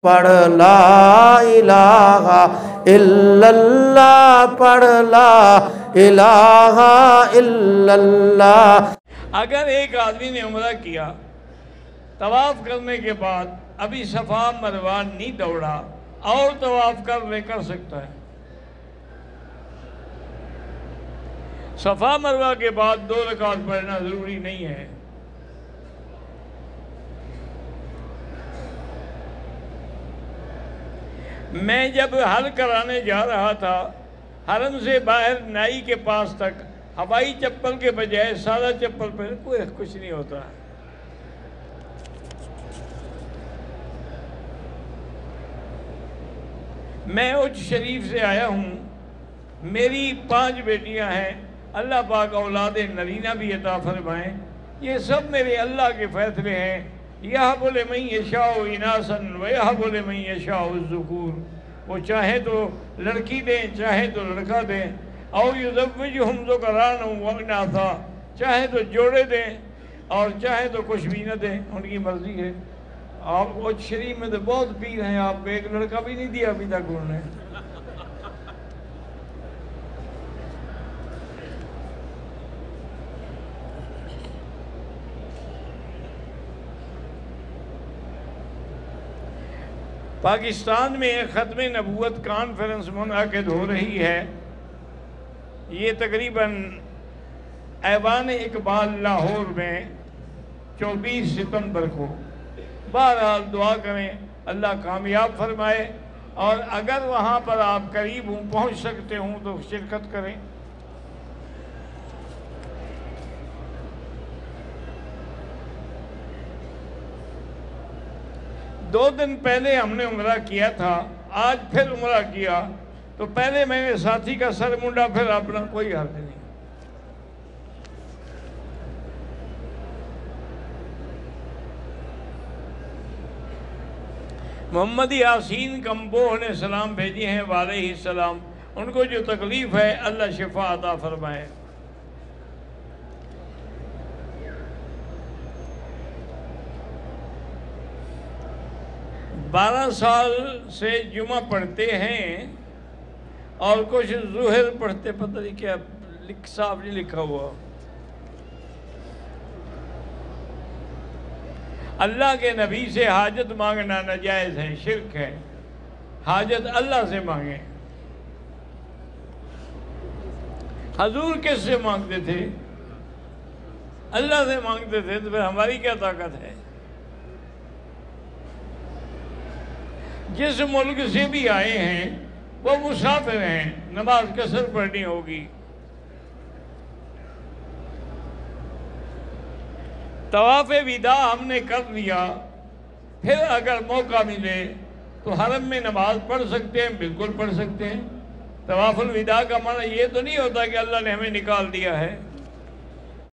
پڑھ لا الہ الا اللہ، پڑھ لا الہ الا اللہ۔ اگر ایک آدمی نے عمرہ کیا، طواف کرنے کے بعد ابھی صفا مروہ نہیں دوڑا اور طواف کر سکتا ہے۔ صفا مروہ کے بعد 2 رکعت پڑھنا ضروری نہیں ہے۔ میں جب حل کرانے جا رہا تھا، حرم سے باہر نائی کے پاس تک ہوائی چپل کے بجائے سادہ چپل پہن کوئی کچھ نہیں ہوتا۔ میں اچ شریف سے آیا ہوں، میری 5 بیٹیاں ہیں، اللہ پاک اولاد نرینہ بھی عطا فرمائیں۔ یہ سب میرے اللہ کے فیصلے ہیں۔ یہب لمن یشاء اناثا ویہب لمن یشاء الذکور، وہ چاہے تو لڑکی دیں چاہے تو لڑکا دیں، او یزوجہم ذکرانا و اناثا، چاہے تو جوڑے دیں اور چاہے تو کچھ بھی نہ دیں، ان کی مرضی ہے۔ آپ وہ شریف میں تو بہت پیر ہیں، آپ کو ایک لڑکا بھی نہیں دیا ابھی تک انہوں نے۔ پاکستان میں ختم نبوت کانفرنس منعقد ہو رہی ہے۔ یہ تقریباً ایوان اقبال لاہور میں 24 ستمبر کو۔ بہرحال دعا کریں اللہ کامیاب فرمائے، اور اگر وہاں پر آپ قریب ہوں پہنچ سکتے ہوں تو شرکت کریں۔ 2 دن پہلے ہم نے عمرہ کیا تھا، آج پھر عمرہ کیا، تو پہلے میں نے ساتھی کا سر منڈا، پھر اپنا، کوئی حرج نہیں۔ محمد یاسین کمبوہ نے سلام بھیجے ہیں وعلیہ السلام، ان کو جو تکلیف ہے اللہ شفا عطا فرمائے۔ بارہ سال سے جمعہ پڑھتے ہیں اور کچھ ظہر پڑھتے، پتہ نہیں کیا صاف نہیں لکھا ہوا۔ اللہ کے نبی سے حاجت مانگنا ناجائز ہے، شرک ہے۔ حاجت اللہ سے مانگیں۔ حضور کس سے مانگتے تھے؟ اللہ سے مانگتے تھے، تو پھر ہماری کیا طاقت ہے؟ جس ملک سے بھی آئے ہیں وہ مسافر ہیں، نماز قصر پڑھنی ہوگی۔ طواف وداع ہم نے کر لیا، پھر اگر موقع ملے تو حرم میں نماز پڑھ سکتے ہیں، بالکل پڑھ سکتے ہیں۔ طواف الوداع کا معنی یہ تو نہیں ہوتا کہ اللہ نے ہمیں نکال دیا ہے۔